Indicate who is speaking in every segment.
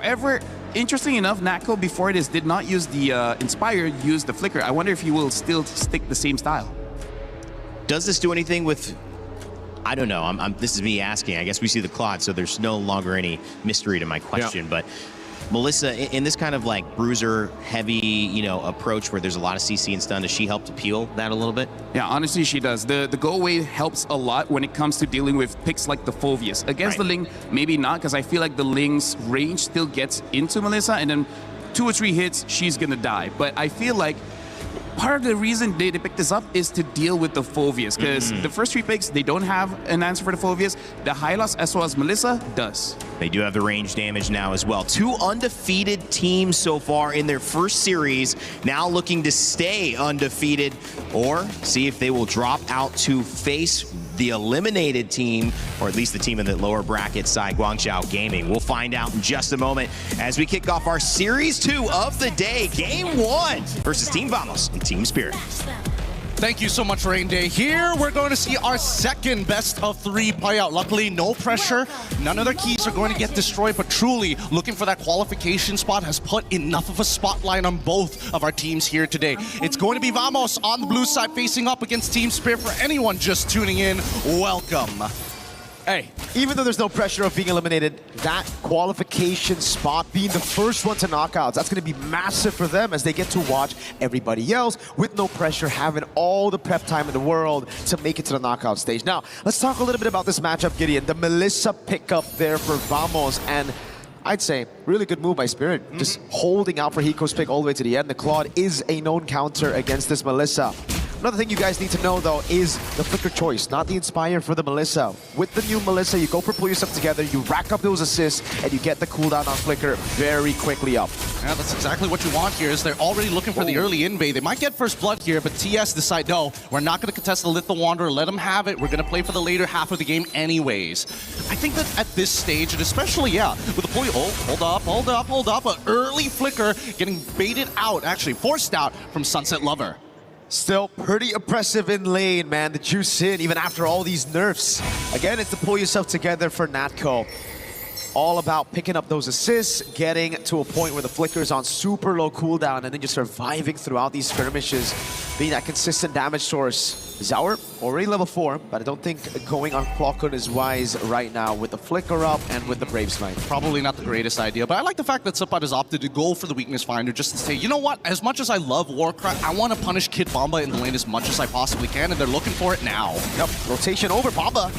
Speaker 1: However, interesting enough, Natco before this did not use the Inspire, used the Flicker. I wonder if he will still stick the same style.
Speaker 2: Does this do anything with... I don't know. This is me asking. I guess we see the Claude, so there's no longer any mystery to my question. But Melissa, in this kind of like bruiser-heavy, you know, approach where there's a lot of CC and stun, does she help to peel that a little bit?
Speaker 1: Yeah, honestly, she does. The go-away helps a lot when it comes to dealing with picks like the Phoveus. Against the Ling, maybe not, because I feel like the Ling's range still gets into Melissa, and then 2 or 3 hits, she's gonna die. But I feel like part of the reason they picked this up is to deal with the Phoveus, because the first 3 picks, they don't have an answer for the Phoveus. The Hylos, as well as Melissa, does.
Speaker 2: They do have the range damage now as well. 2 undefeated teams so far in their first series, now looking to stay undefeated or see if they will drop out to face the eliminated team, or at least the team in the lower bracket side, Guangzhou Gaming. We'll find out in just a moment as we kick off our Series 2 of the day, Game 1 versus Team Vamos and Team Spirit.
Speaker 3: Thank you so much, Rain Day. Here, we're going to see our second best of 3 play out. Luckily, no pressure. None of their keys are going to get destroyed, but truly looking for that qualification spot has put enough of a spotlight on both of our teams here today. It's going to be Vamos on the blue side facing up against Team Spirit. For anyone just tuning in, welcome.
Speaker 4: Hey, even though there's no pressure of being eliminated, that qualification spot being the first one to knockouts, that's going to be massive for them as they get to watch everybody else with no pressure, having all the prep time in the world to make it to the knockout stage. Now, let's talk a little bit about this matchup, Gideon. The Melissa pickup there for Vamos, and I'd say really good move by Spirit. Just holding out for Hiko's pick all the way to the end. The Claude is a known counter against this Melissa. Another thing you guys need to know, though, is the Flicker choice, not the Inspire for the Melissa. With the new Melissa, you go for pull yourself together, you rack up those assists, and you get the cooldown on Flicker very quickly up.
Speaker 3: Yeah, that's exactly what you want here, is they're already looking for the early invade. They might get first blood here, but TS decide, no, we're not going to contest the Lethal Wanderer, let them have it, we're going to play for the later half of the game anyways. I think that at this stage, and especially, with the pull, hold up, an early Flicker getting baited out, actually forced out from Sunset Lover.
Speaker 4: Still pretty oppressive in lane, man. The juice in, even after all these nerfs. Again, it's to pull yourself together for Natco. All about picking up those assists, getting to a point where the Flicker is on super low cooldown, and then just surviving throughout these skirmishes, being that consistent damage source. Zaur, already level 4, but I don't think going on Clockon is wise right now with the Flicker up and with the Brave Smite.
Speaker 3: Probably not the greatest idea, but I like the fact that Supat has opted to go for the Weakness Finder just to say, you know what, as much as I love Warcraft, I want to punish Kid Bomba in the lane as much as I possibly can, and they're looking for it now.
Speaker 4: Yep, rotation over Bomba.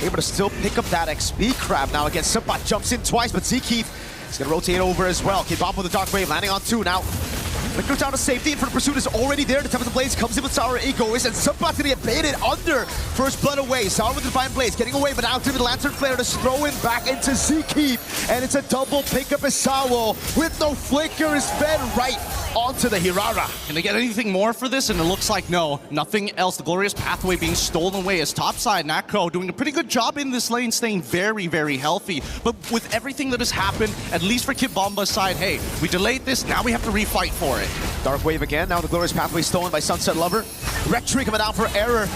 Speaker 4: Able to still pick up that XP crab now against Supat. Jumps in twice, but Zkeef is going to rotate over as well. Kid Bomba with the Dark Wave, landing on 2 now. Flicker down to safety, and for the pursuit is already there. The Tempest Blaze comes in with Sour Egoist, and Supat's gonna get baited under. First blood away. Sour with the Divine Blaze getting away, but out to the Lantern Flare to throw him back into Zkeef. And it's a double pickup as Sawo with no Flicker is fed right onto the Hirara.
Speaker 3: Can they get anything more for this? And it looks like no, nothing else. The Glorious Pathway being stolen away as topside. Natco doing a pretty good job in this lane, staying very, very healthy. But with everything that has happened, at least for Kid Bomba's side, hey, we delayed this, now we have to refight for it.
Speaker 4: Dark Wave again, now the Glorious Pathway stolen by Sunset Lover. Rectree coming out for error.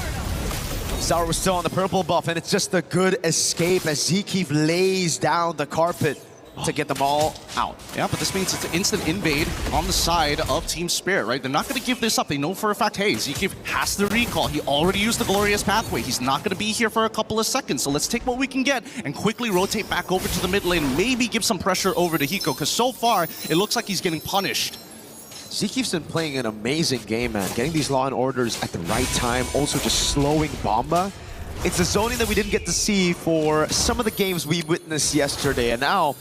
Speaker 4: Sour was still on the purple buff, and it's just a good escape as Zkeef lays down the carpet to get them all out.
Speaker 3: Yeah, but this means it's an instant invade on the side of Team Spirit, right? They're not going to give this up. They know for a fact, hey, Zkeef has to recall. He already used the Glorious Pathway. He's not going to be here for a couple of seconds. So let's take what we can get and quickly rotate back over to the mid lane. Maybe give some pressure over to Hiko, because so far, it looks like he's getting punished.
Speaker 4: Zkeef's been playing an amazing game, man. Getting these Law and Orders at the right time, also just slowing Bomba. It's the zoning that we didn't get to see for some of the games we witnessed yesterday, and now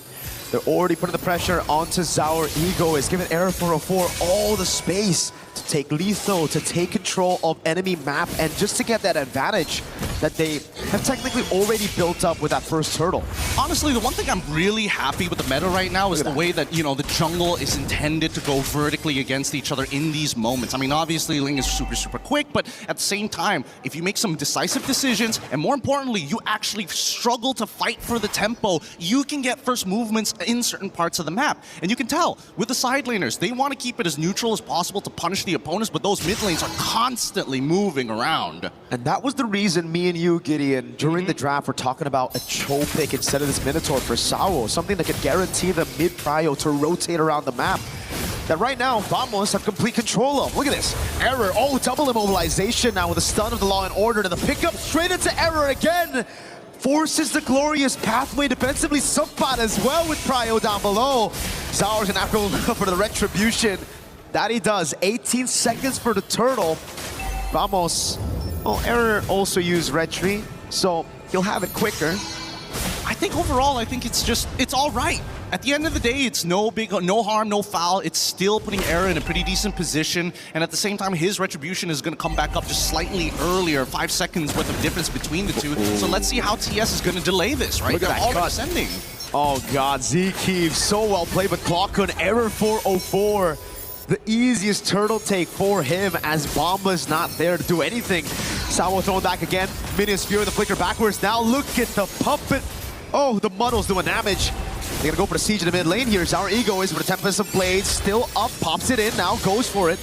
Speaker 4: they're already putting the pressure onto Zaur. Ego is giving Error 404 all the space to take Letho, to take control of enemy map, and just to get that advantage that they have technically already built up with that first turtle.
Speaker 3: Honestly, the one thing I'm really happy with the meta right now is the way that, you know, the jungle is intended to go vertically against each other in these moments. I mean, obviously, Ling is super, super quick, but at the same time, if you make some decisive decisions, and more importantly, you actually struggle to fight for the tempo, you can get first movements in certain parts of the map. And you can tell, with the side laners, they want to keep it as neutral as possible to punish the opponents, but those mid lanes are constantly moving around.
Speaker 4: And that was the reason me and you, Gideon, during the draft, we're talking about a Cho pick instead of this Minotaur for Sao, something that could guarantee the mid-prio to rotate around the map. That right now, Vamos have complete control of. Look at this. Error. Oh, double immobilization now with a stun of the Law and Order. And the pickup straight into Error again. Forces the glorious pathway defensively. Subbat as well with Prio down below. Zaur's gonna have to go for the retribution. That he does. 18 seconds for the turtle. Vamos. Oh, Error also used retry, so he'll have it quicker.
Speaker 3: I think overall, it's all right. At the end of the day, it's no harm, no foul. It's still putting Error in a pretty decent position, and at the same time, his retribution is going to come back up just slightly earlier, 5 seconds worth of difference between the two. So let's see how TS is going to delay this, right?
Speaker 4: Look at
Speaker 3: They're
Speaker 4: that
Speaker 3: already
Speaker 4: cut.
Speaker 3: sending.
Speaker 4: Oh God, Zkeev, so well played, but clock on Error 404. The easiest turtle take for him as Bomba's not there to do anything. Sao throwing back again. Minions Fury, the flicker backwards. Now look at the puppet. Oh, the Muddle's doing damage. They're gonna go for the siege in the mid lane here. Our ego is for the Tempest of Blades, still up, pops it in, now goes for it.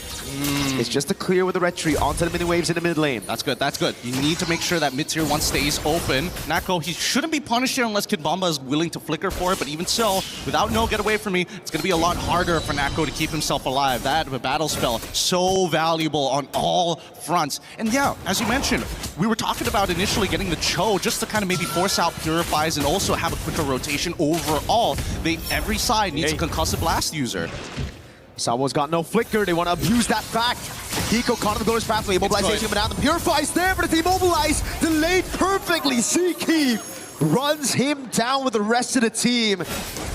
Speaker 4: It's just a clear with the retry onto the mini waves in the mid lane.
Speaker 3: That's good, that's good. You need to make sure that mid-tier 1 stays open. Nako, he shouldn't be punished here unless Kid Bomba is willing to flicker for it, but even so, without no get away from me, it's gonna be a lot harder for Nako to keep himself alive. That battle spell, so valuable on all fronts. And yeah, as you mentioned, we were talking about initially getting the Cho just to kind of maybe force out Purifies and also have a quicker rotation overall. Every side needs a concussive blast user.
Speaker 4: Sawo's got no flicker, they want to abuse that fact. Hiko caught in the Glorious Pathway, immobilization coming down, the Purify's there, but it's immobilized, delayed perfectly. Zkeev runs him down with the rest of the team.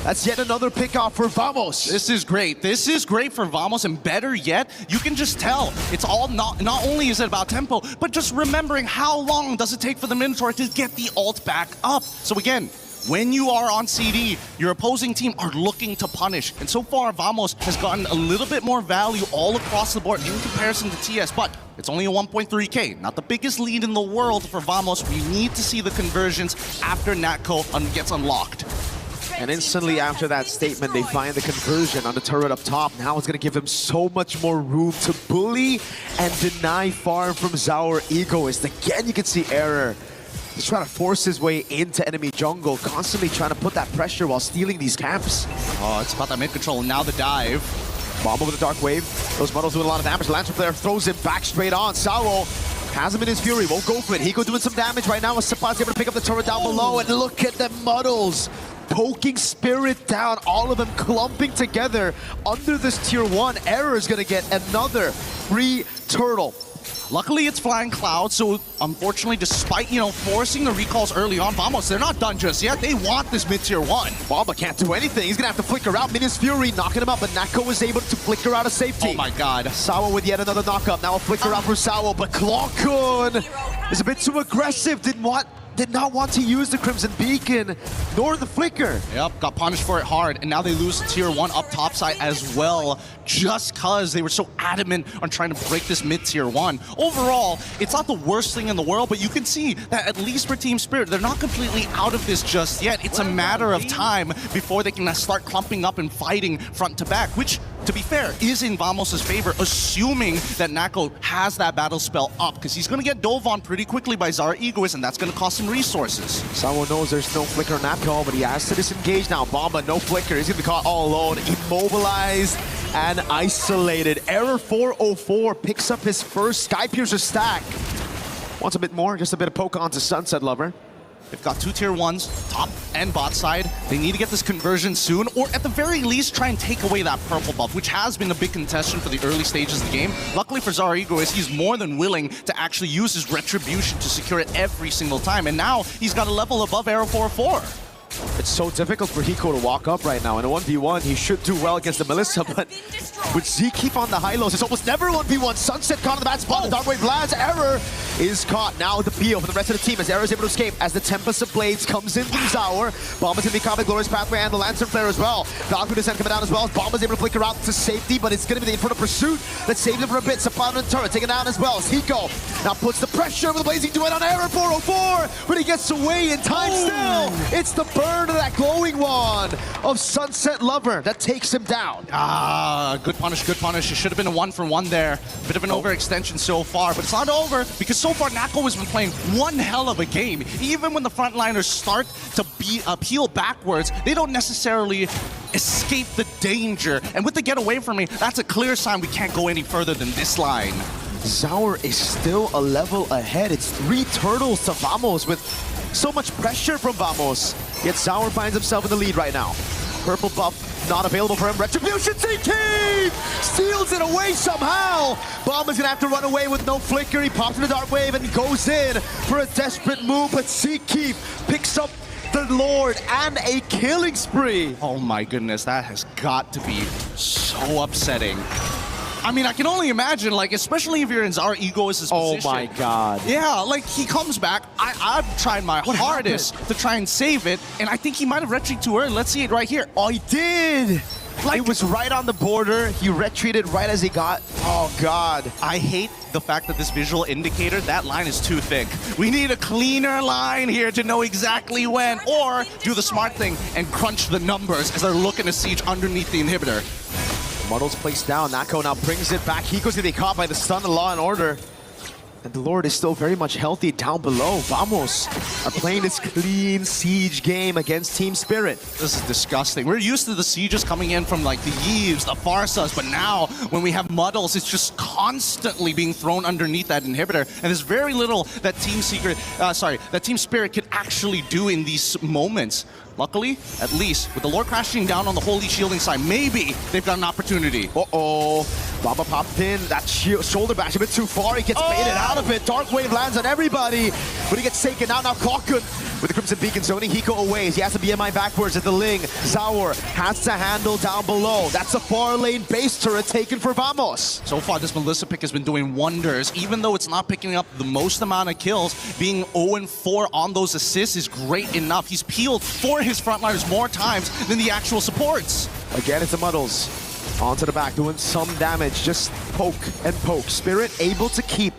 Speaker 4: That's yet another pick off for Vamos.
Speaker 3: This is great. This is great for Vamos, and better yet, you can just tell. It's all not only is it about tempo, but just remembering how long does it take for the Minotaur to get the ult back up. So again, when you are on CD, your opposing team are looking to punish. And so far, Vamos has gotten a little bit more value all across the board in comparison to TS, but it's only a 1.3K. Not the biggest lead in the world for Vamos. We need to see the conversions after Natco gets unlocked.
Speaker 4: And instantly after that statement, they find the conversion on the turret up top. Now it's going to give them so much more room to bully and deny farm from Zaur Egoist. Again, you can see Error. He's trying to force his way into enemy jungle, constantly trying to put that pressure while stealing these camps.
Speaker 3: Oh, it's about that mid control. Now the dive.
Speaker 4: Bomba with the Dark Wave. Those Muddles doing a lot of damage. The Lancer player throws him back straight on. Sao has him in his fury, won't go for it. Hiko doing some damage right now. Sapad's able to pick up the turret down below, and look at the Muddles. Poking Spirit down, all of them clumping together under this tier 1. Error is going to get another free turtle.
Speaker 3: Luckily, it's Flying Cloud, so unfortunately, despite, forcing the recalls early on, Vamos, they're not done just yet. They want this mid-tier 1.
Speaker 4: Bomba can't do anything. He's going to have to flicker out. Minions Fury knocking him up, but Nako is able to flicker out of safety.
Speaker 3: Oh my god.
Speaker 4: Sao with yet another knock-up. Now a flicker out for Sao, but Clockun is a bit too aggressive. Did not want to use the Crimson Beacon, nor the flicker.
Speaker 3: Yep, got punished for it hard, and now they lose tier 1 up top side as well, just because they were so adamant on trying to break this mid-tier 1. Overall, it's not the worst thing in the world, but you can see that at least for Team Spirit, they're not completely out of this just yet. It's a matter of time before they can start clumping up and fighting front to back, which, to be fair, is in Vamos' favor, assuming that Nako has that battle spell up, because he's going to get dove on pretty quickly by Zaur Egoist, and that's going to cost him resources.
Speaker 4: Sao knows there's no flicker on Nako, but he has to disengage now. Bomba, no flicker. He's going to be caught all alone, immobilized and isolated. Error 404 picks up his first Skypiercer stack. Wants a bit more, just a bit of poke onto Sunset Lover.
Speaker 3: They've got 2 tier 1s, top and bot side. They need to get this conversion soon, or at the very least try and take away that purple buff, which has been a big contestation for the early stages of the game. Luckily for Zaur Egoist, he's more than willing to actually use his retribution to secure it every single time, and now he's got a level above Arrow 4-4.
Speaker 4: It's so difficult for Hiko to walk up right now. In a 1v1, he should do well against the Melissa, but with Zkeev on the high lows, it's almost never 1v1. Sunset caught in the bad spot. The Dark Wave lands. Error is caught. Now the peel for the rest of the team as Error is able to escape as the Tempest of Blades comes in from Zaur. Bomba's going to be caught by Glorious Pathway and the Lancer Flare as well. Valkyrie Descent coming down as well. Bomba's able to flicker out to safety, but it's going to be the Infernal Pursuit that saves him for a bit. Sapana and Turret taken down as well. As Hiko Now puts the pressure over the Blazing Duet on Error 404, but he gets away in time still. It's the burn of that glowing one of Sunset Lover that takes him down.
Speaker 3: Good punish, good punish. It should have been a 1-for-1 there. Bit of an overextension so far, but it's not over because so far Nako has been playing one hell of a game. Even when the frontliners start to peel backwards, they don't necessarily escape the danger. And with the get away from me, that's a clear sign we can't go any further than this line.
Speaker 4: Zaur is still a level ahead. It's 3 turtles to Vamos with so much pressure from Vamos. Yet Zaur finds himself in the lead right now. Purple buff not available for him. Retribution CT steals it away somehow. Bomb is gonna have to run away with no flicker. He pops in the dark wave and goes in for a desperate move, but Seakeep picks up the Lord and a killing spree.
Speaker 3: Oh my goodness, that has got to be so upsetting. I mean, I can only imagine, like, especially if you're in Zaur Egoist's position.
Speaker 4: Oh my god.
Speaker 3: Yeah, like, he comes back. I've tried my hardest to try and save it, and I think he might have retreated too early. Let's see it right here.
Speaker 4: Oh, he did! Like, it was right on the border. He retreated right as he got... Oh god.
Speaker 3: I hate the fact that this visual indicator, that line is too thick. We need a cleaner line here to know exactly when, or do the smart thing and crunch the numbers as they're looking to siege underneath the inhibitor.
Speaker 4: Muddle's placed down. Nako now brings it back. Hiko's gonna be caught by the stun of Law and Order. And the Lord is still very much healthy down below. Vamos are playing this clean siege game against Team Spirit.
Speaker 3: This is disgusting. We're used to the sieges coming in from like the Yves, the Farsas, but now when we have Muddles, it's just constantly being thrown underneath that inhibitor. And there's very little that Team Spirit could actually do in these moments. Luckily, at least, with the Lord crashing down on the Holy Shielding side, maybe they've got an opportunity.
Speaker 4: Uh-oh. Baba popped in. That shoulder bash a bit too far. He gets baited out of it. Dark Wave lands on everybody, but he gets taken out. Now Clockun with the Crimson Beacon zoning Hiko away. He has to BMI backwards at the Ling. Zaur has to handle down below. That's a far lane base turret taken for Vamos.
Speaker 3: So far, this Melissa pick has been doing wonders. Even though it's not picking up the most amount of kills, being 0-4 on those assists is great enough. He's peeled for his frontliners more times than the actual supports.
Speaker 4: Again, it's the Muddles. Onto the back, doing some damage. Just poke and poke. Spirit able to keep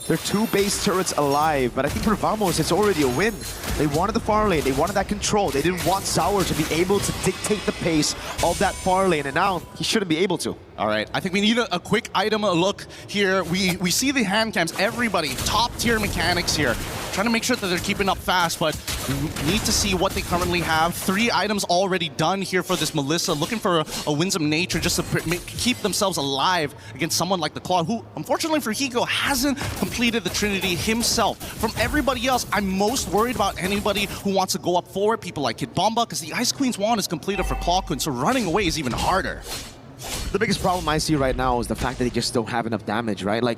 Speaker 4: their 2 base turrets alive, but I think for Vamos, it's already a win. They wanted the far lane, they wanted that control. They didn't want Zaur to be able to dictate the pace of that far lane, and now he shouldn't be able to.
Speaker 3: All right, I think we need a quick item look here. We see the hand cams, everybody, top tier mechanics here. Trying to make sure that they're keeping up fast, but we need to see what they currently have. 3 items already done here for this Melissa, looking for a winsome nature just to keep themselves alive against someone like the Claw, who, unfortunately for Hiko, hasn't completed the Trinity himself. From everybody else, I'm most worried about anybody who wants to go up forward, people like Kid Bomba, because the Ice Queen's wand is completed for Clockun, so running away is even harder.
Speaker 4: The biggest problem I see right now is the fact that they just don't have enough damage, right? Like,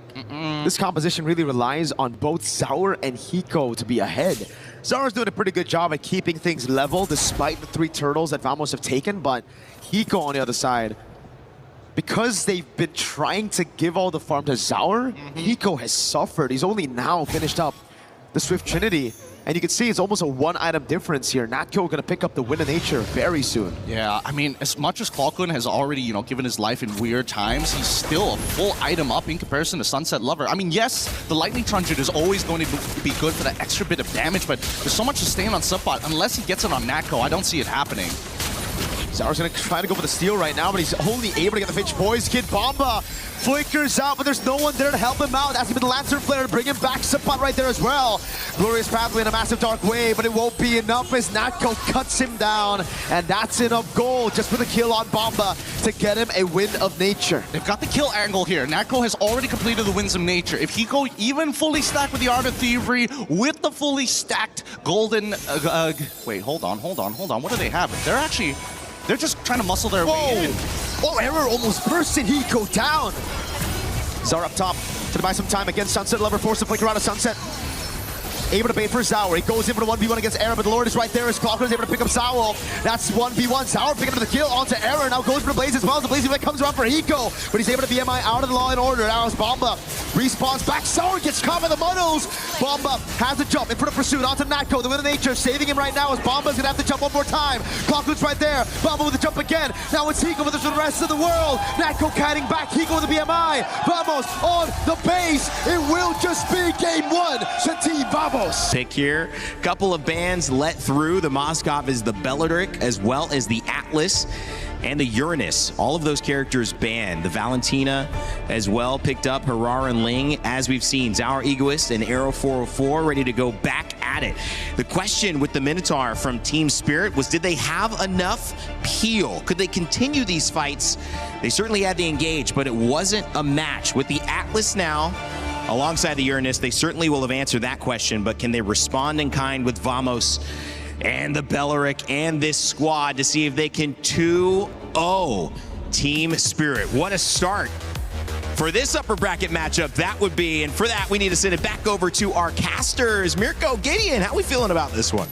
Speaker 4: this composition really relies on both Zaur and Hiko to be ahead. Zaur's doing a pretty good job at keeping things level despite the 3 turtles that Vamos have taken, but Hiko on the other side, because they've been trying to give all the farm to Zaur, Hiko has suffered. He's only now finished up the Swift Trinity. And you can see it's almost a 1-item difference here. Natko gonna pick up the Win of Nature very soon.
Speaker 3: Yeah, I mean, as much as Clockun has already, given his life in weird times, he's still a full item up in comparison to Sunset Lover. I mean, yes, the Lightning Truncheon is always going to be good for that extra bit of damage, but there's so much to stay on Subbot. Unless he gets it on Natko, I don't see it happening.
Speaker 4: Zaur's gonna try to go for the steal right now, but he's only able to get the Finch Boys. Kid Bomba flickers out, but there's no one there to help him out. That's been the Lantern Flare to bring him back. Suppot right there as well. Glorious Pathway and a massive Dark Wave, but it won't be enough as Natko cuts him down, and that's enough gold just for the kill on Bomba to get him a Win of Nature.
Speaker 3: They've got the kill angle here. Natko has already completed the Winds of Nature. If Hiko even fully stacked with the Art of Thievery, with the fully stacked golden... wait, hold on. What do they have? They're just trying to muscle their way in.
Speaker 4: Oh, Error almost bursted Hiko down. Zaur up top to buy some time against Sunset Lover, force to flicker out of Sunset. able to bait for Sour. He goes in for the 1v1 against Era, but the Lord is right there as Clockwork is able to pick up Sour. That's 1v1. Sour picking up the kill onto Era. Now goes for the Blaze as well. The Blaze event comes around for Hiko, but he's able to BMI out of the Law and Order. Now as Bomba respawns back. Sour gets caught by the muddles. Bomba has the jump in front of pursuit onto Natco. The Wind of Nature saving him right now as Bomba's gonna have to jump one more time. Clockwork's right there. Bomba with the jump again. Now it's Hiko with the rest of the world. Natco catting back. Hiko with the BMI. Vamos on the base. It will just be game one to Team Vamos.
Speaker 2: Pick here. Couple of bands let through. The Moskov is the Bellatric as well as the Atlas and the Uranus. All of those characters banned. The Valentina as well picked up. Harar and Ling, as we've seen. Zauer Egoist and Arrow 404 ready to go back at it. The question with the Minotaur from Team Spirit was, did they have enough peel? Could they continue these fights? They certainly had the engage, but it wasn't a match. With the Atlas now, alongside the Uranus, they certainly will have answered that question, but can they respond in kind with Vamos and the Bellaric and this squad to see if they can 2-0 Team Spirit? What a start for this upper bracket matchup that would be, and for that we need to send it back over to our casters. Mirko, Gideon, how are we feeling about this one?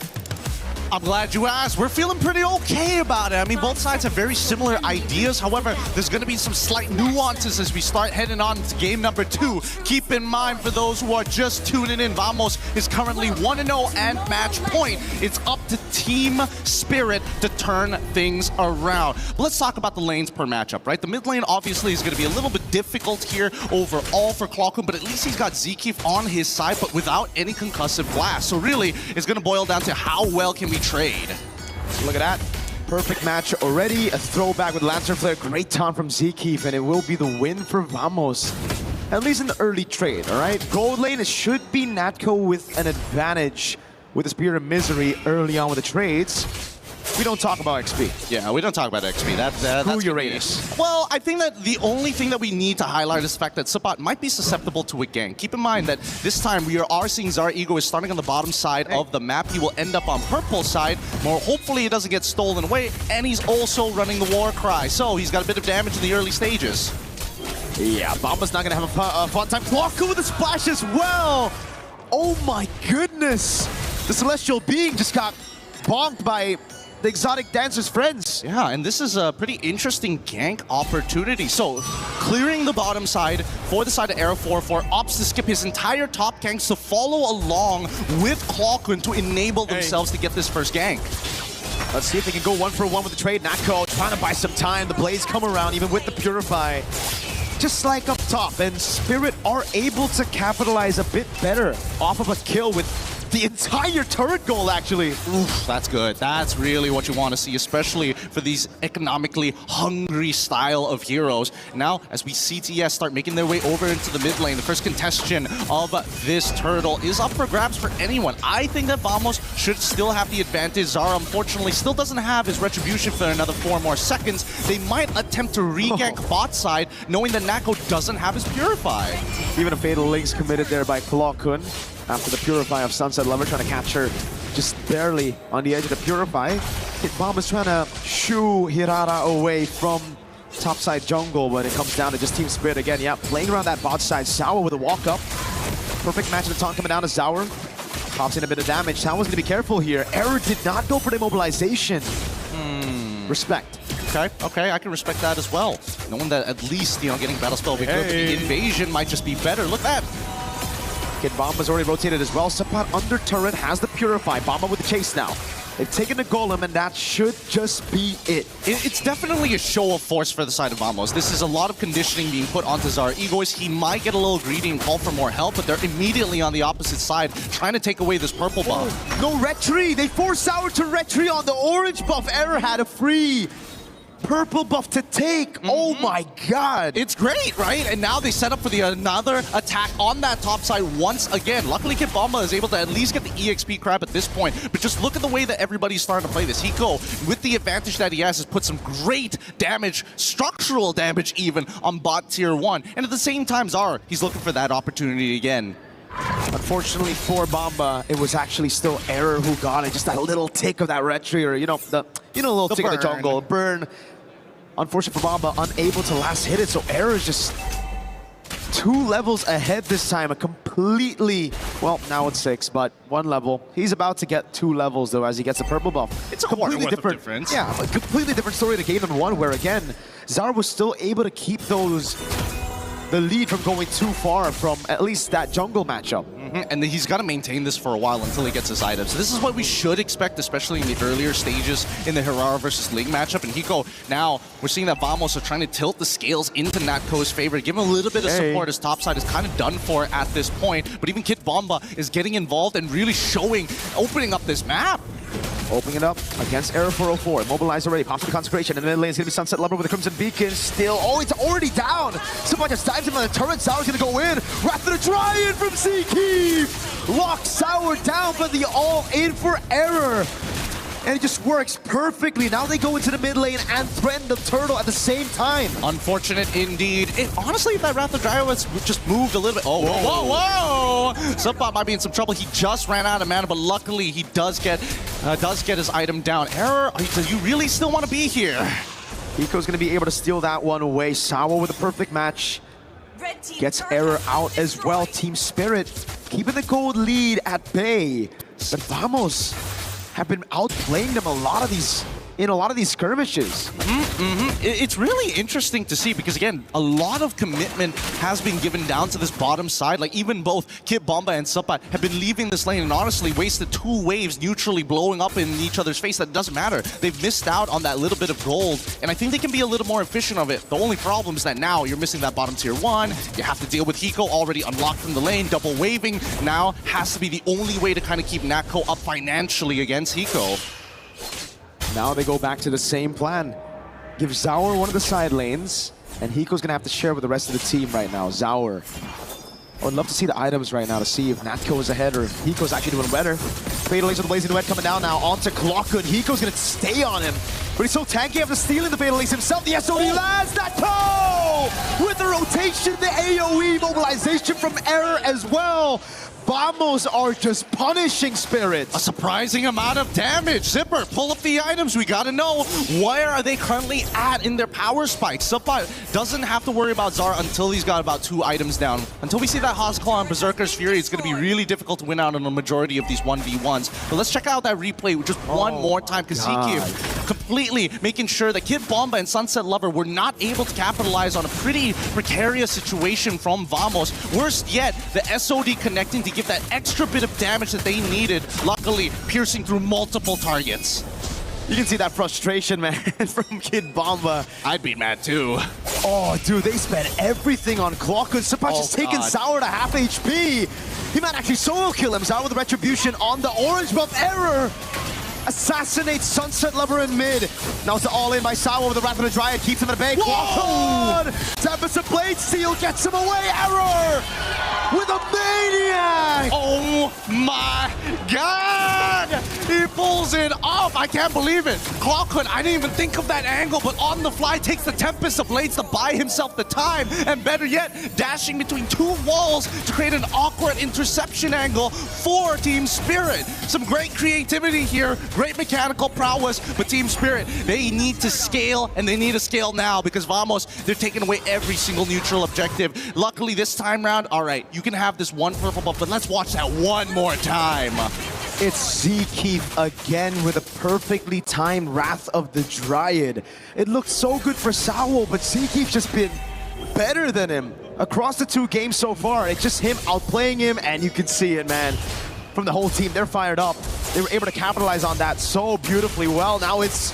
Speaker 3: I'm glad you asked. We're feeling pretty okay about it. I mean, both sides have very similar ideas. However, there's going to be some slight nuances as we start heading on to game number 2. Keep in mind, for those who are just tuning in, Vamos is currently 1-0 and match point. It's up to Team Spirit to turn things around. But let's talk about the lanes per matchup, right? The mid lane obviously is going to be a little bit difficult here overall for Clockwork, but at least he's got Zekif on his side, but without any concussive blast. So really, it's going to boil down to how well can we trade.
Speaker 4: Look at that. Perfect match already. A throwback with Lancer Flare. Great taunt from Zekif, and it will be the win for Vamos. At least in the early trade, all right? Gold lane, it should be Natco with an advantage with the Spear of Misery early on with the trades. We don't talk about XP.
Speaker 3: Yeah, we don't talk about XP.
Speaker 4: That's Uranus.
Speaker 3: Well, I think that the only thing that we need to highlight is the fact that Sabat might be susceptible to a gank. Keep in mind that this time we are seeing Zauer Ego is starting on the bottom side of the map. He will end up on purple side. More hopefully it doesn't get stolen away. And he's also running the war cry. So he's got a bit of damage in the early stages.
Speaker 4: Yeah, Bomba's not going to have a fun time. Flocko with a splash as well. Oh my goodness. The Celestial Being just got bonked by the Exotic Dancer's friends.
Speaker 3: Yeah, and this is a pretty interesting gank opportunity. So, clearing the bottom side for the side of Arrow 404, opts to skip his entire top ganks to follow along with Clockwork to enable themselves to get this first gank.
Speaker 4: Let's see if they can go 1-for-1 with the trade. Natco trying to buy some time. The Blaze come around, even with the Purify. Just like up top, and Spirit are able to capitalize a bit better off of a kill with the entire turret goal, actually.
Speaker 3: Oof, that's good. That's really what you want to see, especially for these economically hungry style of heroes. Now, as we see TS start making their way over into the mid lane, the first contestation of this turtle is up for grabs for anyone. I think that Vamos should still have the advantage. Zara, unfortunately, still doesn't have his retribution for another 4 more seconds. They might attempt to re-gank bot side, knowing that Nako doesn't have his Purify.
Speaker 4: Even a Fatal Links committed there by Klokun. After the Purify of Sunset Lover, trying to catch her just barely on the edge of the Purify. Bomb is trying to shoo Hirara away from topside jungle, but it comes down to just Team Spirit again. Yeah, playing around that bot side. Sour with a walk-up. Perfect match of the taunt coming down to Sour. Pops in a bit of damage. Sour's going to be careful here. Error did not go for the immobilization. Respect.
Speaker 3: Okay, I can respect that as well. Knowing that at least, you know, getting Battle Spell would be good, the invasion might just be better. Look at that.
Speaker 4: Kid Bomba's already rotated as well. Sapat under turret has the Purify. Bomba with the chase now. They've taken the Golem, and that should just be it.
Speaker 3: It's definitely a show of force for the side of Vamos. This is a lot of conditioning being put onto Zauer Egoist. He might get a little greedy and call for more help, but they're immediately on the opposite side trying to take away this purple buff.
Speaker 4: No retry! They forced Sour to retry on the orange buff. Error had a free purple buff to take. Oh my god.
Speaker 3: It's great, right? And now they set up for another attack on that top side once again. Luckily, Kid Bomba is able to at least get the EXP crab at this point. But just look at the way that everybody's starting to play this. Hiko, with the advantage that he has put some great damage, structural damage even, on bot tier 1. And at the same time, Zara, he's looking for that opportunity again.
Speaker 4: Unfortunately for Bomba, it was actually still Error who got it. Just that little tick of that retry, or a little tick of the jungle. Burn. Unfortunately for Bomba, unable to last hit it, so Error is just 2 levels ahead this time. A completely Well, now it's 6, but 1 level. He's about to get 2 levels, though, as he gets the purple buff.
Speaker 3: It's a quarter worth of difference.
Speaker 4: Yeah, a completely different story to game number 1, where, again, Zara was still able to keep the lead from going too far from at least that jungle matchup.
Speaker 3: And he's got to maintain this for a while until he gets his items. So this is what we should expect, especially in the earlier stages in the Herrera versus Ling matchup. And Hiko, now we're seeing that Vamos are trying to tilt the scales into Natco's favor, give him a little bit of support. His top side is kind of done for at this point. But even Kid Bomba is getting involved and really opening up this map.
Speaker 4: Opening it up against Error 404. Mobilized already. Pops the Consecration. And then lane is going to be Sunset Lover with the Crimson Beacon. Still. Oh, it's already down. Someone just dives him on the turret. Sour's going to go in. Wrath of the Dryad from Zeke. Locks Sour down, but the all in for Error. And it just works perfectly. Now they go into the mid lane and threaten the turtle at the same time.
Speaker 3: Unfortunate indeed. Honestly, if that Wrath of Dryad was just moved a little bit. Oh, whoa. Subbot might be in some trouble. He just ran out of mana, but luckily he does get his item down. Error, do you really still want to be here?
Speaker 4: Hiko's going to be able to steal that one away. Sawa with a perfect match. Gets Error out as well. Team Spirit keeping the gold lead at bay. But Vamos have been outplaying them in a lot of these skirmishes.
Speaker 3: It's really interesting to see because, again, a lot of commitment has been given down to this bottom side. Like, even both Kid Bomba and Suppa have been leaving this lane and honestly wasted 2 waves neutrally blowing up in each other's face. That doesn't matter. They've missed out on that little bit of gold, and I think they can be a little more efficient of it. The only problem is that now you're missing that bottom tier 1. You have to deal with Hiko already unlocked from the lane. Double waving now has to be the only way to kind of keep Natco up financially against Hiko.
Speaker 4: Now they go back to the same plan. Give Zaur one of the side lanes, and Hiko's gonna have to share with the rest of the team right now. Zaur. I would love to see the items right now to see if Natco is ahead or if Hiko's actually doing better. Fatal Ace with the Blazing Duet coming down now onto Clockhood. Hiko's gonna stay on him, but he's so tanky after stealing the Fatal Ace himself. The SOD lands Natco! With the rotation, the AoE mobilization from Error as well. Vamos are just punishing Spirits.
Speaker 3: A surprising amount of damage. Zipper, pull up the items. We gotta know, where are they currently at in their power spikes? Suppa doesn't have to worry about Zara until he's got about 2 items down. Until we see that Hoskall and Berserker's Fury, it's gonna be really difficult to win out on a majority of these 1v1s. But let's check out that replay just one more time, because Zeke completely making sure that Kid Bomba and Sunset Lover were not able to capitalize on a pretty precarious situation from Vamos. Worst yet, the SOD connecting to give that extra bit of damage that they needed, luckily piercing through multiple targets.
Speaker 4: You can see that frustration, man, from Kid Bomba.
Speaker 3: I'd be mad too.
Speaker 4: Oh, dude, they spent everything on Clockhood. Suppa's just taking Sour to half HP. He might actually solo kill him. Sour with the Retribution on the orange buff. Error assassinates Sunset Lover in mid. Now it's all in by Sour with the Wrath of the Dryad. Keeps him at bay. Clockhood! Tempest of Blade Steel gets him away. Error with a maniac!
Speaker 3: Oh my god! He pulls it off. I can't believe it. Clockhood, I didn't even think of that angle, but on the fly takes the Tempest of Blades to buy himself the time. And better yet, dashing between 2 walls to create an awkward interception angle for Team Spirit. Some great creativity here, great mechanical prowess, but Team Spirit, they need to scale, and they need to scale now because Vamos, they're taking away every single neutral objective. Luckily this time round, all right, you can have this one purple buff, but let's watch that one more time.
Speaker 4: It's Zeke again with a perfectly timed Wrath of the Dryad. It looked so good for Sawo, but Zeke's just been better than him across the 2 games so far. It's just him outplaying him, and you can see it, man. From the whole team, they're fired up. They were able to capitalize on that so beautifully well. Now it's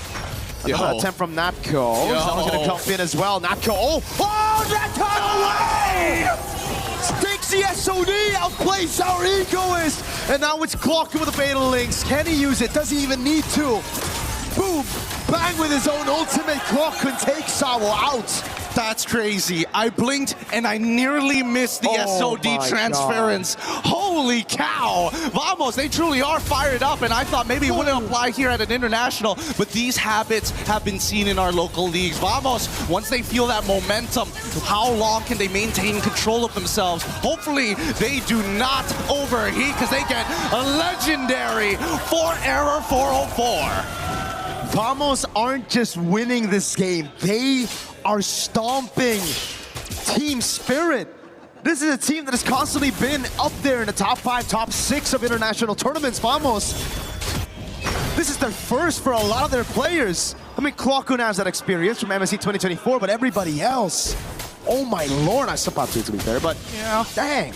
Speaker 4: another attempt from Natco. Someone's gonna jump in as well. Natco, Natco away! Takes the SOD, outplays our Egoist, and now it's Clockhood with the Fatal Links. Can he use it? Does he even need to? Boom! Bang with his own ultimate. Clockhood takes Sawo out.
Speaker 3: That's crazy. I blinked and I nearly missed the SOD transference. Holy cow! Vamos, they truly are fired up, and I thought maybe it wouldn't apply here at an international, but these habits have been seen in our local leagues. Vamos, once they feel that momentum, how long can they maintain control of themselves? Hopefully, they do not overheat, because they get a legendary 4 Error 404.
Speaker 4: Vamos aren't just winning this game, they are stomping Team Spirit. This is a team that has constantly been up there in the top 5, top 6 of international tournaments. Vamos. This is their first for a lot of their players. I mean, Kwakun has that experience from MSC 2024, but everybody else, oh my lord, I support to be fair, but
Speaker 3: yeah,
Speaker 4: dang.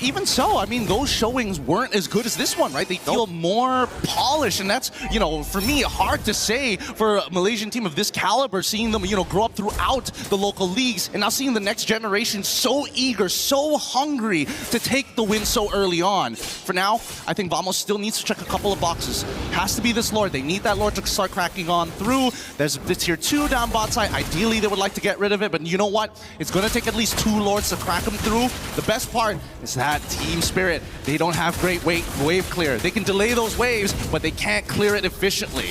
Speaker 3: Even so, I mean, those showings weren't as good as this one, right? They feel more polished, and that's, you know, for me, hard to say for a Malaysian team of this caliber, seeing them, you know, grow up throughout the local leagues, and now seeing the next generation so eager, so hungry to take the win so early on. For now, I think Vamos still needs to check a couple of boxes. Has to be this Lord. They need that Lord to start cracking on through. There's the tier 2 down bot side. Ideally, they would like to get rid of it, but you know what? It's going to take at least 2 Lords to crack them through. The best part is that team spirit. They don't have great wave clear. They can delay those waves, but they can't clear it efficiently.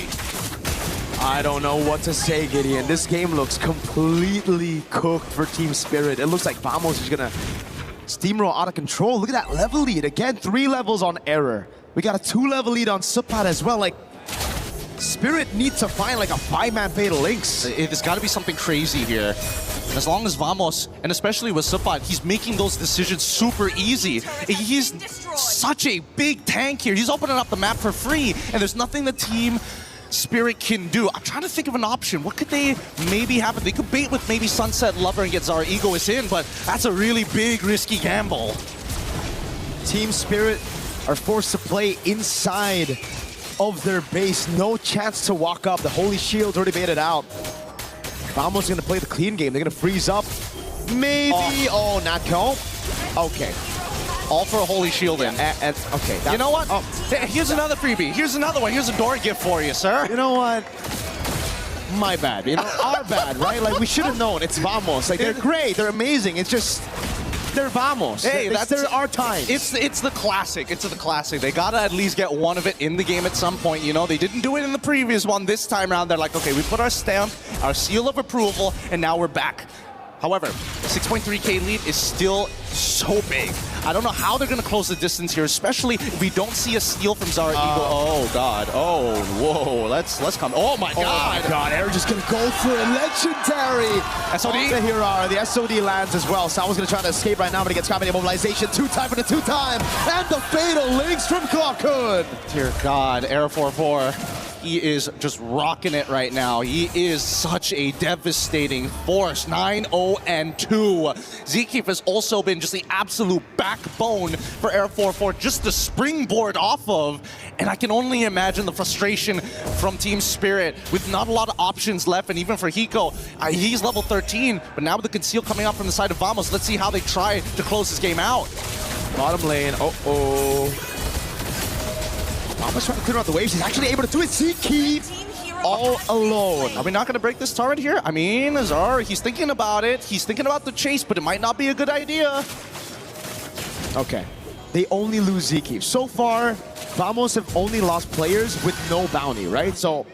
Speaker 4: I don't know what to say, Gideon. This game looks completely cooked for Team Spirit. It looks like Vamos is gonna steamroll out of control. Look at that level lead. Again, 3 levels on Error. We got a 2-level lead on Supat as well. Like, Spirit needs to find like a 5-man fatal links.
Speaker 3: There's got to be something crazy here. As long as Vamos, and especially with Supat, he's making those decisions super easy. He's such a big tank here. He's opening up the map for free, and there's nothing the Team Spirit can do. I'm trying to think of an option. What could they maybe happen? They could bait with maybe Sunset Lover and get Zara Egoist in, but that's a really big, risky gamble.
Speaker 4: Team Spirit are forced to play inside of their base. No chance to walk up. The Holy Shield's already made it out. Vamos gonna play the clean game. They're gonna freeze up. Maybe. Oh, Natko. Okay.
Speaker 3: All for a Holy Shield in.
Speaker 4: Okay.
Speaker 3: You know what? Here's another freebie. Here's another one. Here's a door gift for you, sir.
Speaker 4: You know what? My bad. You know, our bad, right? Like, we should have known. It's Vamos. Like, they're great. They're amazing. It's just, they're Vamos.
Speaker 3: Hey, that's
Speaker 4: our time.
Speaker 3: It's the classic. It's the classic. They gotta at least get one of it in the game at some point. You know, they didn't do it in the previous one. This time around, they're like, okay, we put our stamp, our seal of approval, and now we're back. However, 6.3K lead is still so big. I don't know how they're going to close the distance here, especially if we don't see a steal from Zara Eagle. Oh, God. Oh, whoa. Let's come. Oh, my God.
Speaker 4: Oh, my God. They're just going to go for a legendary.
Speaker 3: SOD.
Speaker 4: Here are the SOD lands as well. Salmon's going to try to escape right now, but he gets grabbing immobilization. 2-time for the 2-time. And the fatal links from Clockhood.
Speaker 3: Dear God. Air 4-4. He is just rocking it right now. He is such a devastating force. 9-0-2. Zekif has also been just the absolute backbone for Air 4-4, just the springboard off of. And I can only imagine the frustration from Team Spirit with not a lot of options left. And even for Hiko, he's level 13, but now with the conceal coming out from the side of Vamos, let's see how they try to close this game out.
Speaker 4: Bottom lane. Vamos trying to clear out the waves. He's actually able to do it. Zekif all alone.
Speaker 3: Are we not going to break this turret here? I mean, Azar, he's thinking about it. He's thinking about the chase, but it might not be a good idea.
Speaker 4: Okay. They only lose Zekif. So far, Vamos have only lost players with no bounty, right? So,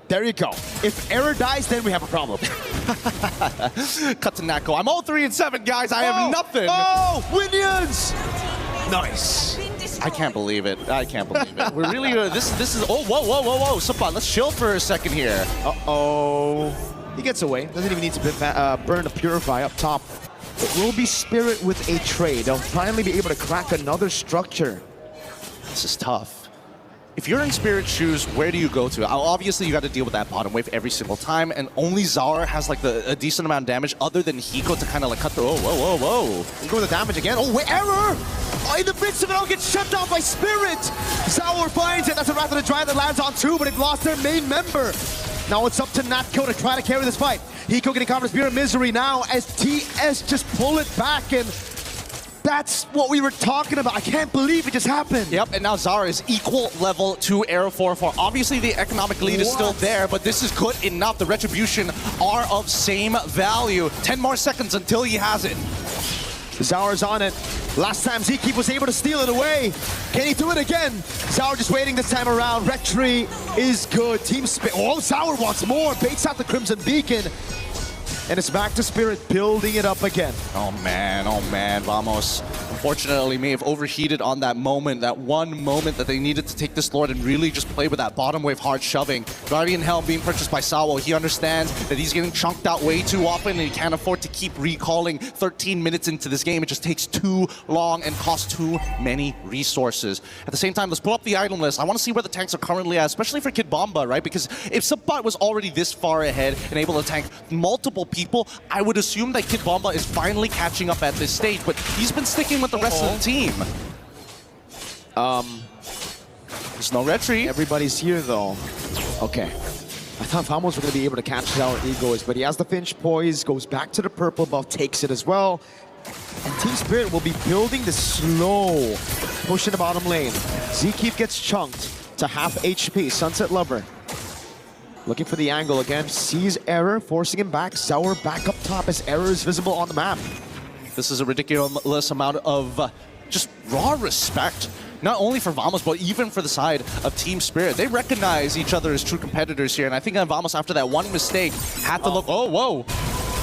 Speaker 4: there you go. If Error dies, then we have a problem.
Speaker 3: Cut to Natko. I'm 0-3-7, guys. I have nothing.
Speaker 4: Oh, Winions! Nice.
Speaker 3: I can't believe it. I can't believe it. We're really, this is, oh, whoa. Supat, let's chill for a second here.
Speaker 4: Uh-oh. He gets away. Doesn't even need to burn the Purify up top. It will be Spirit with a trade. They'll finally be able to crack another structure.
Speaker 3: This is tough. If you're in Spirit's shoes, where do you go to? Obviously, you got to deal with that bottom wave every single time, and only Zara has like a decent amount of damage other than Hiko to kind of like cut the, whoa.
Speaker 4: He's going with the damage again. Oh, wait, Error! Oh, in the midst of it all gets shut down by Spirit! Zaur finds it. That's a Wrath of the Dry that lands on 2, but they've lost their main member. Now it's up to Natko to try to carry this fight. Hiko getting caught in Spear of Misery now as TS just pull it back, and that's what we were talking about. I can't believe it just happened.
Speaker 3: Yep, and now Zara is equal level to Air 4-4. Obviously, the economic lead is still there, but this is good enough. The Retribution are of same value. 10 more seconds until he has it.
Speaker 4: Zaur's on it. Last time Zekif was able to steal it away. Can he do it again? Zaur just waiting this time around. Retry is good. Team Spirit. Oh, Zaur wants more. Baits out the Crimson Beacon. And it's back to Spirit, building it up again.
Speaker 3: Oh man, Vamos. Unfortunately, may have overheated on that moment, that one moment that they needed to take this Lord and really just play with that bottom wave hard shoving. Guardian Helm being purchased by Sawo. He understands that he's getting chunked out way too often and he can't afford to keep recalling 13 minutes into this game. It just takes too long and costs too many resources. At the same time, let's pull up the item list. I want to see where the tanks are currently at, especially for Kid Bomba, right? Because if Subbot was already this far ahead and able to tank multiple people, I would assume that Kid Bomba is finally catching up at this stage, but he's been sticking with the rest of the team. There's no retreat.
Speaker 4: Everybody's here though. Okay. I thought Vamos were going to be able to catch out Egoist, but he has the Finch poise, goes back to the purple buff, takes it as well. And Team Spirit will be building the slow push in the bottom lane. Zkeep gets chunked to half HP. Sunset Lover looking for the angle again, sees Error, forcing him back. Sour back up top as Error is visible on the map.
Speaker 3: This is a ridiculous amount of just raw respect, not only for Vamos, but even for the side of Team Spirit. They recognize each other as true competitors here, and I think Vamos, after that one mistake, had to look... Oh, whoa.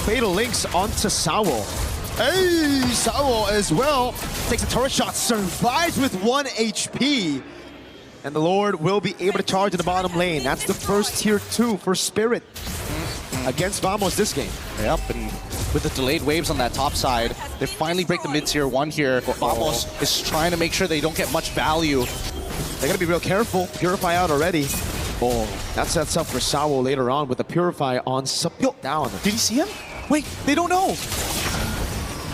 Speaker 4: Fatal links onto Sawo. Hey, Sawo as well. Takes a turret shot, survives with 1 HP. And the Lord will be able to charge in the bottom lane. That's the first tier 2 for Spirit against Vamos this game.
Speaker 3: Yep, and with the delayed waves on that top side, they finally break the mid-tier 1 here. Vamos is trying to make sure they don't get much value.
Speaker 4: They're gonna be real careful. Purify out already. Oh, that sets up for Sawo later on with the Purify on Subbot down.
Speaker 3: Did he see him? Wait, they don't know.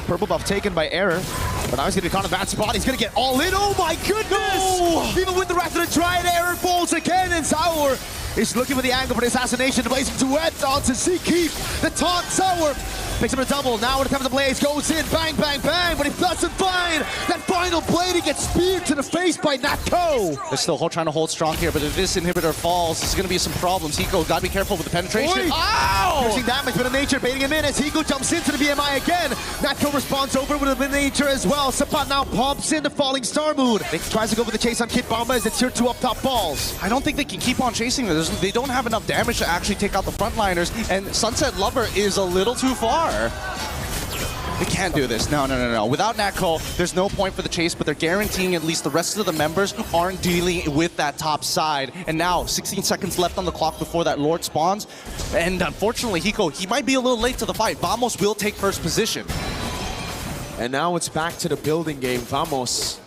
Speaker 4: Purple buff taken by Error. But now he's going to be caught in a bad spot. He's going to get all in. Oh my goodness! No! Even with the Wrath of the Triad, Error falls again, and Sour is looking for the angle for the assassination. Blazing duet onto Zkeep. The taunt, Sour picks up a double. Now when it comes to Blaze, goes in, bang, bang, bang, but he doesn't find that final blade. He gets speared to the face by Natko.
Speaker 3: They're still trying to hold strong here, but if this inhibitor falls, there's going to be some problems. Hiko, got to be careful with the penetration.
Speaker 4: Oy.
Speaker 3: Ow!
Speaker 4: Piercing damage, but in nature, baiting him in as Hiko jumps into the BMI again. Natko responds over with a nature as well. Sapat now pops in the falling Star Moon. Tries to go for the chase on Kid Bomba as it's tier 2 up top balls.
Speaker 3: I don't think they can keep on chasing this. They don't have enough damage to actually take out the frontliners, and Sunset Lover is a little too far. They can't do this. No. Without Natko, there's no point for the chase, but they're guaranteeing at least the rest of the members aren't dealing with that top side. And now, 16 seconds left on the clock before that Lord spawns. And unfortunately, Hiko, he might be a little late to the fight. Vamos will take first position.
Speaker 4: And now it's back to the building game. Vamos.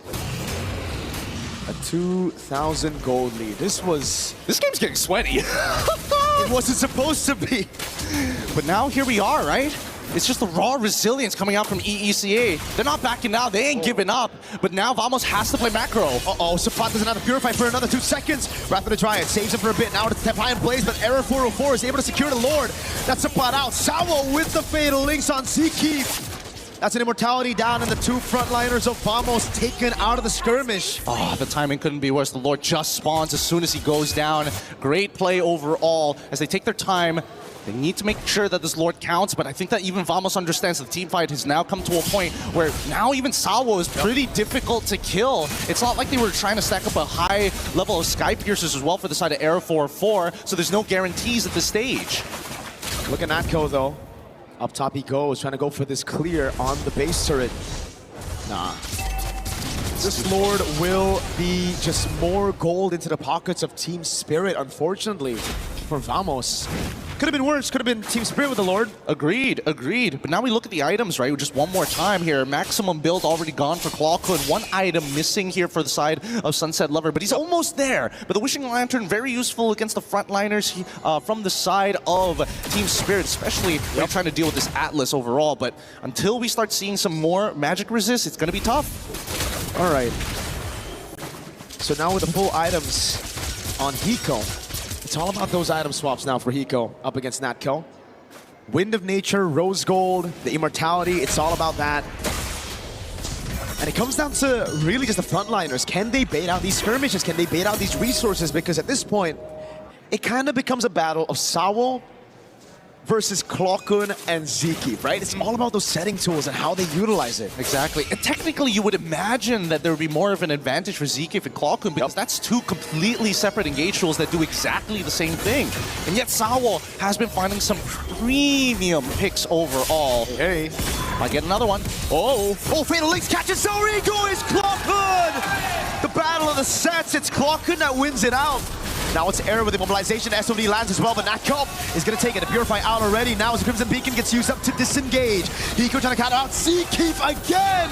Speaker 4: A 2,000 gold lead. This
Speaker 3: game's getting sweaty.
Speaker 4: It wasn't supposed to be.
Speaker 3: But now here we are, right? It's just the raw resilience coming out from EECA. They're not backing down. They ain't giving up. But now Vamos has to play macro.
Speaker 4: Uh-oh, Sapat doesn't have to purify for another 2 seconds. Wrath of the Triad saves him for a bit. Now it's step high in Blaze, but Error 404 is able to secure the Lord. That's Sapat out. Sawo with the fatal links on Zkeep. That's an immortality down, and the 2 frontliners of Vamos taken out of the skirmish.
Speaker 3: Oh, the timing couldn't be worse. The Lord just spawns as soon as he goes down. Great play overall as they take their time. They need to make sure that this Lord counts, but I think that even Vamos understands the team fight has now come to a point where now even Sawo is pretty difficult to kill. It's not like they were trying to stack up a high level of Sky Piercers as well for the side of Arrow 4-4, so there's no guarantees at this stage.
Speaker 4: Look at Natko though. Up top he goes, trying to go for this clear on the base turret. Nah. This Lord will be just more gold into the pockets of Team Spirit, unfortunately, for Vamos. Could have been worse. Could have been Team Spirit with the Lord.
Speaker 3: Agreed. But now we look at the items, right? Just one more time here. Maximum build already gone for Clawco, and 1 item missing here for the side of Sunset Lover. But he's almost there. But the Wishing Lantern, very useful against the frontliners from the side of Team Spirit, especially when you're trying to deal with this Atlas overall. But until we start seeing some more magic resist, it's going to be tough.
Speaker 4: All right. So now with the full items on Hiko, it's all about those item swaps now for Hiko up against Natko. Wind of Nature, Rose Gold, the Immortality, it's all about that. And it comes down to really just the frontliners. Can they bait out these skirmishes? Can they bait out these resources? Because at this point, it kind of becomes a battle of Sawo versus Klokun and Ziki, right? It's all about those setting tools and how they utilize it.
Speaker 3: Exactly. And technically, you would imagine that there would be more of an advantage for Zeke and Klokun because that's two completely separate engage tools that do exactly the same thing. And yet, Sawo has been finding some premium picks overall.
Speaker 4: Hey.
Speaker 3: I get another one.
Speaker 4: Oh, Fatal Links catches Zorigo is Klokun! The battle of the sets, it's Klokun that wins it out. Now it's Error with immobilization. SOD lands as well, but Nakop is going to take it. The Purify out already. Now as the Crimson Beacon gets used up to disengage. Hiko trying to counter out. Seakeef again!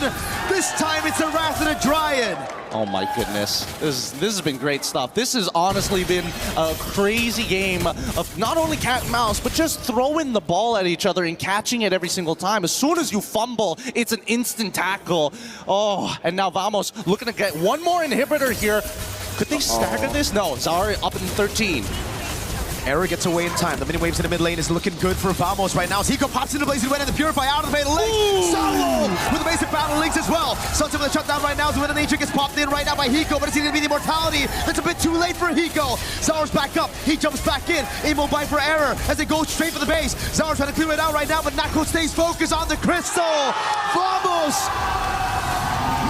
Speaker 4: This time it's a Wrath and a Dryad.
Speaker 3: Oh my goodness. This has been great stuff. This has honestly been a crazy game of not only cat and mouse, but just throwing the ball at each other and catching it every single time. As soon as you fumble, it's an instant tackle. Oh, and now Vamos looking to get one more inhibitor here. Could they stagger this? No, Zari up in 13.
Speaker 4: Error gets away in time. The mini waves in the mid lane is looking good for Vamos right now. Hiko pops into Blazing Wind and the Purify out of the Fatal Link. Solo with the basic Battle Links as well. Sunset with a shutdown right now. Wind of Nature gets popped in right now by Hiko, but it's going to be the Immortality. That's a bit too late for Hiko. Zaur's back up. He jumps back in. Immobile for Error as they go straight for the base. Zaur's trying to clear it out right now, but Nako stays focused on the Crystal. Vamos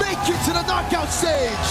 Speaker 4: make it to the knockout stage.